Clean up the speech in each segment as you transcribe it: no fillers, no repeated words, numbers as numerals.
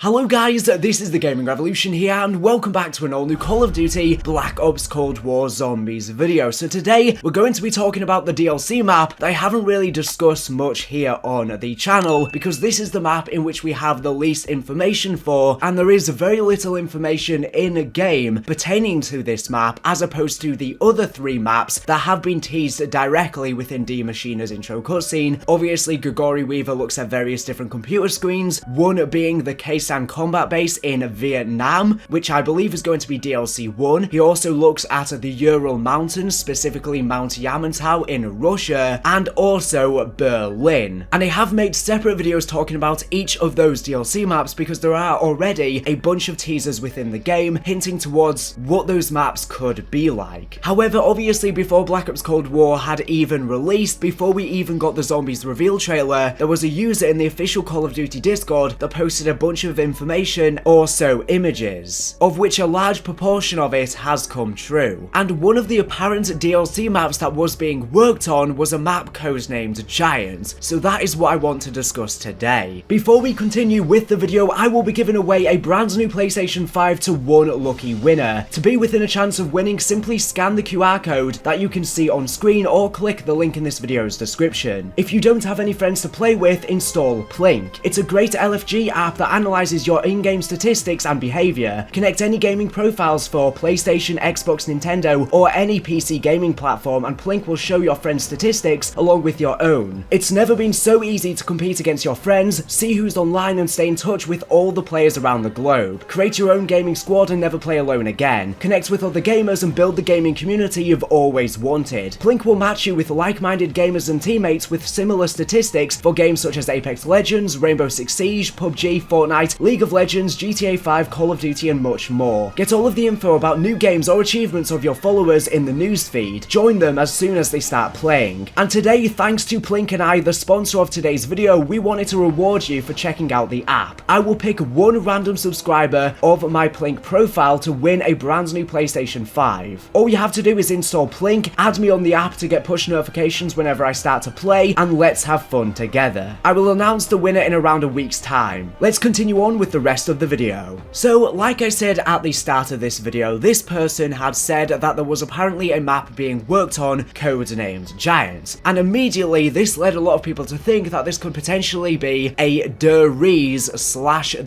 Hello guys, this is TheGamingRevolution here and welcome back to an all new Call of Duty Black Ops Cold War Zombies video. So today we're going to be talking about the DLC map that I haven't really discussed much here on the channel because this is the map in which we have the least information for, and there is very little information in game pertaining to this map as opposed to the other three maps that have been teased directly within D Machina's intro cutscene. Obviously Gregory Weaver looks at various different computer screens, one being the case and combat base in Vietnam, which I believe is going to be DLC 1. He also looks at the Ural Mountains, specifically Mount Yamantau in Russia, and also Berlin. And I have made separate videos talking about each of those DLC maps because there are already a bunch of teasers within the game hinting towards what those maps could be like. However, obviously before Black Ops Cold War had even released, before we even got the Zombies reveal trailer, there was a user in the official Call of Duty Discord that posted a bunch of information, also images, of which a large proportion of it has come true. And one of the apparent DLC maps that was being worked on was a map codenamed Giant, so that is what I want to discuss today. Before we continue with the video, I will be giving away a brand new PlayStation 5 to one lucky winner. To be within a chance of winning, simply scan the QR code that you can see on screen or click the link in this video's description. If you don't have any friends to play with, install Plink. It's a great LFG app that analyzes your in-game statistics and behavior. Connect any gaming profiles for PlayStation, Xbox, Nintendo, or any PC gaming platform, and Plink will show your friends' statistics along with your own. It's never been so easy to compete against your friends, see who's online, and stay in touch with all the players around the globe. Create your own gaming squad and never play alone again. Connect with other gamers and build the gaming community you've always wanted. Plink will match you with like-minded gamers and teammates with similar statistics for games such as Apex Legends, Rainbow Six Siege, PUBG, Fortnite, League of Legends, GTA 5, Call of Duty, and much more. Get all of the info about new games or achievements of your followers in the newsfeed. Join them as soon as they start playing. And today, thanks to Plink and I, the sponsor of today's video, we wanted to reward you for checking out the app. I will pick one random subscriber of my Plink profile to win a brand new PlayStation 5. All you have to do is install Plink, add me on the app to get push notifications whenever I start to play, and let's have fun together. I will announce the winner in around a week's time. Let's continue on with the rest of the video. So, like I said at the start of this video, this person had said that there was apparently a map being worked on codenamed Giant, and immediately this led a lot of people to think that this could potentially be a Riese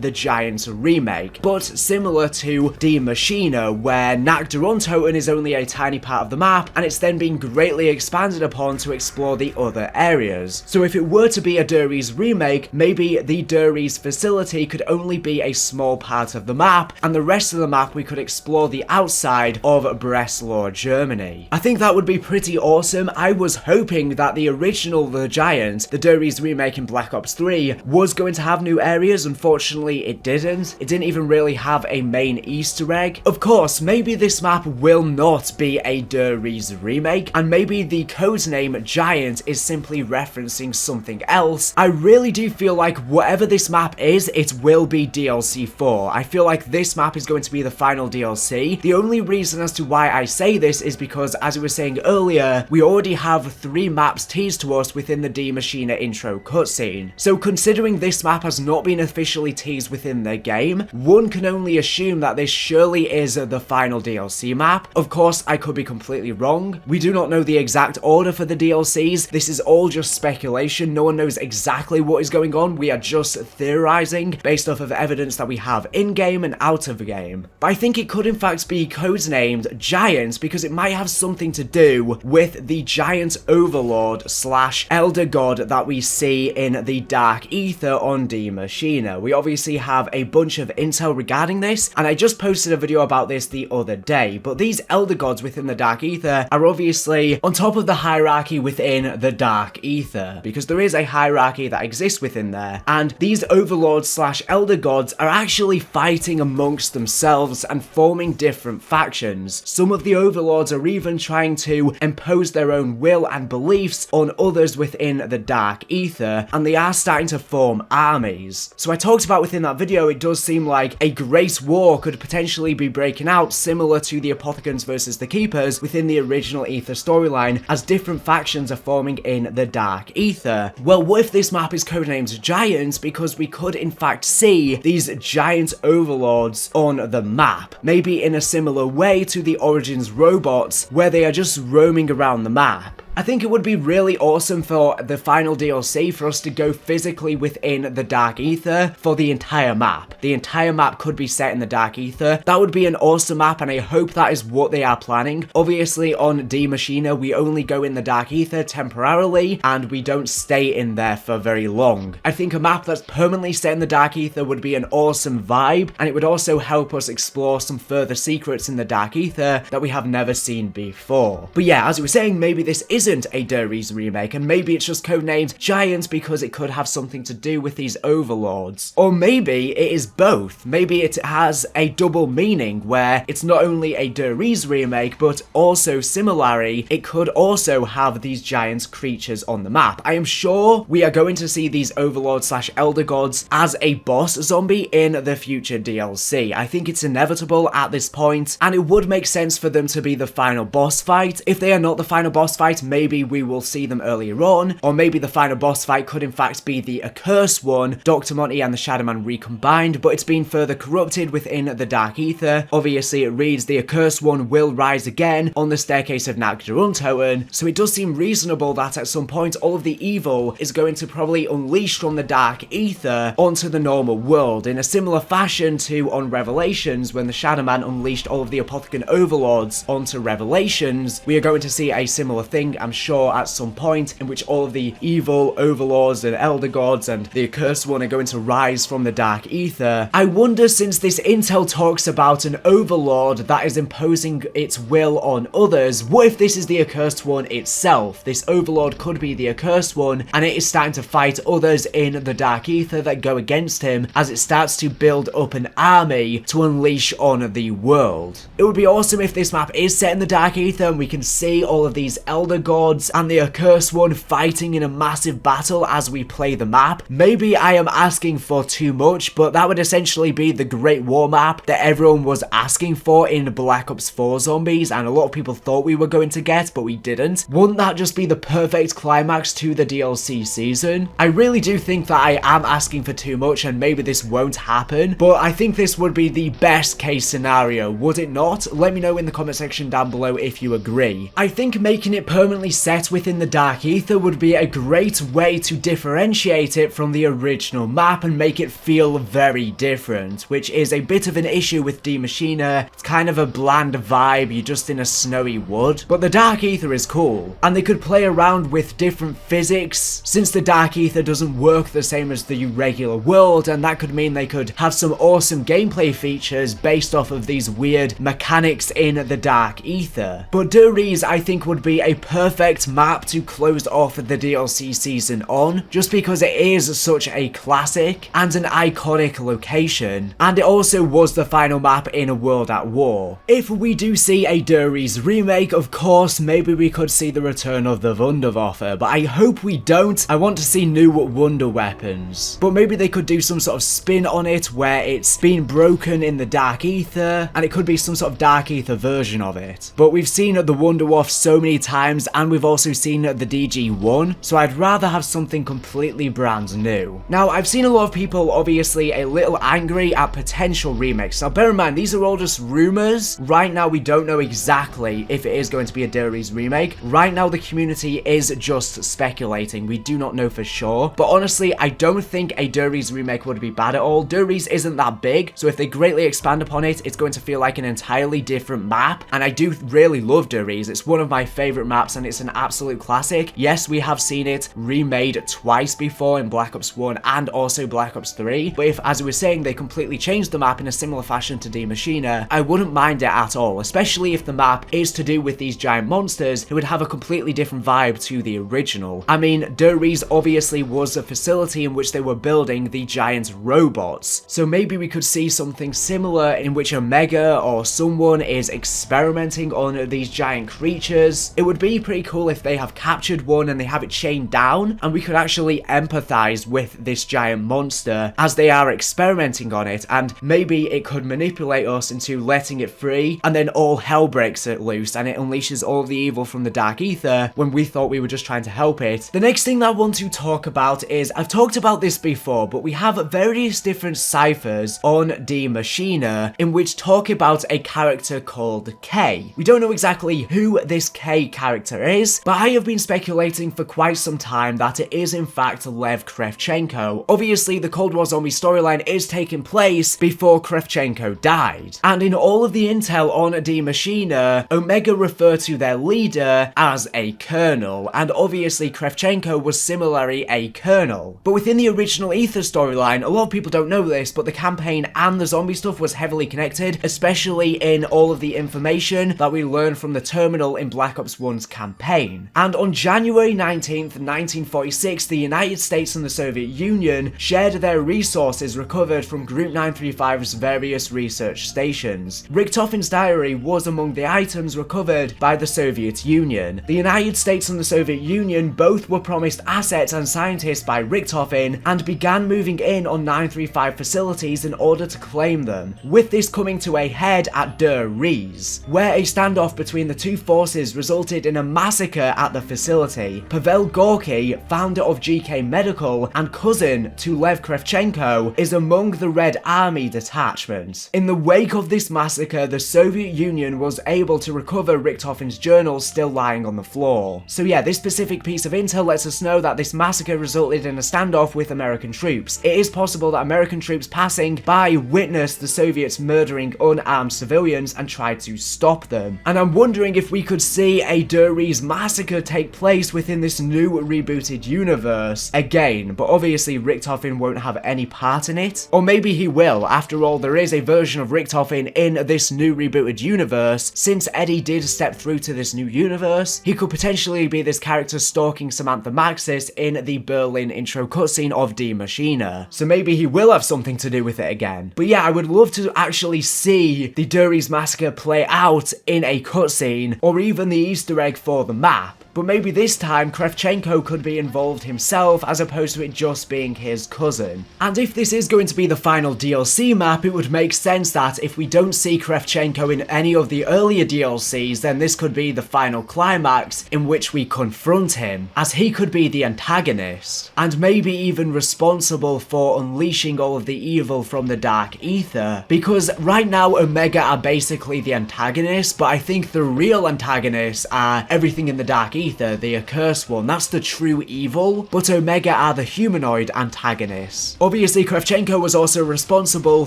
/ the Giant remake, but similar to D Machina, where Nac Durontoten is only a tiny part of the map, and it's then being greatly expanded upon to explore the other areas. So if it were to be a Riese remake, maybe the Riese facility could only be a small part of the map, and the rest of the map we could explore the outside of Breslau, Germany. I think that would be pretty awesome. I was hoping that the original The Giant, the Riese remake in Black Ops 3, was going to have new areas. Unfortunately, it didn't. It didn't even really have a main Easter egg. Of course, maybe this map will not be a Riese remake, and maybe the codename Giant is simply referencing something else. I really do feel like whatever this map is, it will be DLC 4. I feel like this map is going to be the final DLC. The only reason as to why I say this is because, as I was saying earlier, we already have 3 maps teased to us within the D Machina intro cutscene. So considering this map has not been officially teased within the game, one can only assume that this surely is the final DLC map. Of course, I could be completely wrong. We do not know the exact order for the DLCs. This is all just speculation. No one knows exactly what is going on. We are just theorizing based off of evidence that we have in-game and out of the game. But I think it could in fact be codenamed Giant because it might have something to do with the giant overlord / elder god that we see in the Dark Aether on D Machina. We obviously have a bunch of intel regarding this, and I just posted a video about this the other day, but these elder gods within the Dark Aether are obviously on top of the hierarchy within the Dark Aether, because there is a hierarchy that exists within there, and these overlords / elder gods are actually fighting amongst themselves and forming different factions. Some of the overlords are even trying to impose their own will and beliefs on others within the Dark Aether, and they are starting to form armies. So I talked about within that video, it does seem like a great war could potentially be breaking out, similar to the Apothecans versus the Keepers within the original Aether storyline, as different factions are forming in the Dark Aether. Well, what if this map is codenamed Giant because we could in fact see these giant overlords on the map, maybe in a similar way to the Origins robots, where they are just roaming around the map. I think it would be really awesome for the final DLC for us to go physically within the Dark Aether for the entire map. The entire map could be set in the Dark Aether. That would be an awesome map, and I hope that is what they are planning. Obviously, on Die Maschine, we only go in the Dark Aether temporarily, and we don't stay in there for very long. I think a map that's permanently set in the Dark Aether would be an awesome vibe, and it would also help us explore some further secrets in the Dark Aether that we have never seen before. But yeah, as we were saying, maybe this isn't a Riese Remake, and maybe it's just codenamed Giant because it could have something to do with these overlords. Or maybe it is both. Maybe it has a double meaning where it's not only a Riese Remake, but also similarly, it could also have these giant creatures on the map. I am sure we are going to see these overlords slash elder gods as a boss zombie in the future DLC. I think it's inevitable at this point, and it would make sense for them to be the final boss fight. If they are not the final boss fight, maybe we will see them earlier on, or maybe the final boss fight could in fact be the accursed one, Dr. Monty and the Shadow Man recombined, but it's been further corrupted within the Dark Aether. Obviously, it reads the accursed one will rise again on the staircase of Nagderuntoen, so it does seem reasonable that at some point all of the evil is going to probably unleash from the Dark Aether onto the normal world, in a similar fashion to on Revelations when the Shadow Man unleashed all of the Apothecon overlords onto Revelations. We are going to see a similar thing, I'm sure, at some point, in which all of the evil overlords and elder gods and the accursed one are going to rise from the Dark Aether. I wonder, since this intel talks about an overlord that is imposing its will on others, what if this is the accursed one itself? This overlord could be the accursed one, and it is starting to fight others in the Dark Aether that go against him as it starts to build up an army to unleash on the world. It would be awesome if this map is set in the Dark Aether and we can see all of these elder gods and the accursed one fighting in a massive battle as we play the map. Maybe I am asking for too much, but that would essentially be the Great War map that everyone was asking for in Black Ops 4 Zombies, and a lot of people thought we were going to get, but we didn't. Wouldn't that just be the perfect climax to the DLC season? I really do think that I am asking for too much, and maybe this won't happen, but I think this would be the best case scenario, would it not? Let me know in the comment section down below if you agree. I think making it permanently set within the Dark Aether would be a great way to differentiate it from the original map and make it feel very different, which is a bit of an issue with Die Maschine. It's kind of a bland vibe, you're just in a snowy wood, but the Dark Aether is cool, and they could play around with different physics since the Dark Aether doesn't work the same as the regular world, and that could mean they could have some awesome gameplay features based off of these weird mechanics in the Dark Aether. But Riese, I think, would be a perfect map to close off the DLC season on, just because it is such a classic and an iconic location, and it also was the final map in A World at War. If we do see a Riese remake, of course, maybe we could see the return of the Wunderwaffe, but I hope we don't. I want to see new wonder weapons, but maybe they could do some sort of spin on it where it's been broken in the Dark Aether, and it could be some sort of Dark Aether version of it. But we've seen the Wunderwaffe so many times, and we've also seen the DG1, so I'd rather have something completely brand new. Now, I've seen a lot of people obviously a little angry at potential remakes. Now, bear in mind, these are all just rumors. Right now, we don't know exactly if it is going to be a Riese remake. Right now, the community is just speculating. We do not know for sure, but honestly, I don't think a Riese remake would be bad at all. Riese isn't that big, so if they greatly expand upon it, it's going to feel like an entirely different map, and I do really love Riese. It's one of my favorite maps, and it's an absolute classic. Yes, we have seen it remade twice before in Black Ops 1 and also Black Ops 3, but if, as we were saying, they completely changed the map in a similar fashion to Die Maschine, I wouldn't mind it at all, especially if the map is to do with these giant monsters who would have a completely different vibe to the original. I mean, Riese obviously was a facility in which they were building the giant robots, so maybe we could see something similar in which Omega or someone is experimenting on these giant creatures. It would be pretty cool if they have captured one and they have it chained down, and we could actually empathize with this giant monster as they are experimenting on it, and maybe it could manipulate us into letting it free, and then all hell breaks it loose and it unleashes all of the evil from the Dark Aether when we thought we were just trying to help it. The next thing that I want to talk about is, I've talked about this before, but we have various different ciphers on Die Maschine in which talk about a character called K. We don't know exactly who this K character is, but I have been speculating for quite some time that it is in fact Lev Kravchenko. Obviously, the Cold War Zombie storyline is taking place before Kravchenko died, and in all of the intel on Die Maschine, Omega refer to their leader as a colonel, and obviously Kravchenko was similarly a colonel. But within the original Aether storyline, a lot of people don't know this, but the campaign and the zombie stuff was heavily connected, especially in all of the information that we learned from the terminal in Black Ops 1's campaign. And on January 19th, 1946, the United States and the Soviet Union shared their resources recovered from Group 935's various research stations. Richtofen's diary was among the items recovered by the Soviet Union. The United States and the Soviet Union both were promised assets and scientists by Richtofen and began moving in on 935 facilities in order to claim them, with this coming to a head at Der Riese, where a standoff between the two forces resulted in a massacre at the facility. Pavel Gorky, founder of GK Medical and cousin to Lev Kravchenko, is among the Red Army detachment. In the wake of this massacre, the Soviet Union was able to recover Richtofen's journals still lying on the floor. So yeah, this specific piece of intel lets us know that this massacre resulted in a standoff with American troops. It is possible that American troops passing by witnessed the Soviets murdering unarmed civilians and tried to stop them. And I'm wondering if we could see a Der Riese massacre take place within this new rebooted universe again, but obviously Richtofen won't have any part in it. Or maybe he will. After all, there is a version of Richtofen in this new rebooted universe. Since Eddie did step through to this new universe, he could potentially be this character stalking Samantha Maxis in the Berlin intro cutscene of Die Maschine. So maybe he will have something to do with it again. But yeah, I would love to actually see the Der Riese massacre play out in a cutscene, or even the Easter egg for the map. But maybe this time Kravchenko could be involved himself as opposed to it just being his cousin. And if this is going to be the final DLC map, it would make sense that if we don't see Kravchenko in any of the earlier DLCs, then this could be the final climax in which we confront him, as he could be the antagonist, and maybe even responsible for unleashing all of the evil from the Dark Aether. Because right now Omega are basically the antagonists, but I think the real antagonists are everything in the Dark Aether, the accursed one. That's the true evil, but Omega are the humanoid antagonists. Obviously Kravchenko was also responsible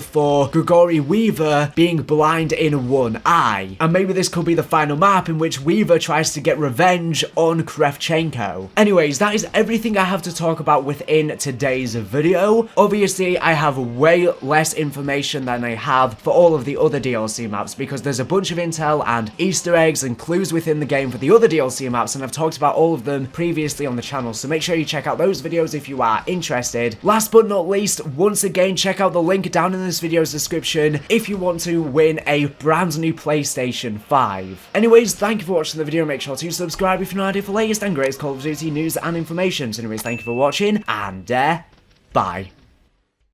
for Grigory Weaver being blind in one eye, and maybe this could be the final map in which Weaver tries to get revenge on Kravchenko. Anyways, that is everything I have to talk about within today's video. Obviously I have way less information than I have for all of the other DLC maps, because there's a bunch of intel and Easter eggs and clues within the game for the other DLC maps, and I've talked about all of them previously on the channel, so make sure you check out those videos if you are interested. Last but not least, once again, check out the link down in this video's description if you want to win a brand new PlayStation 5. Anyways, thank you for watching the video. Make sure to subscribe if you're not for latest and greatest Call of Duty news and information. So anyways, thank you for watching, and bye.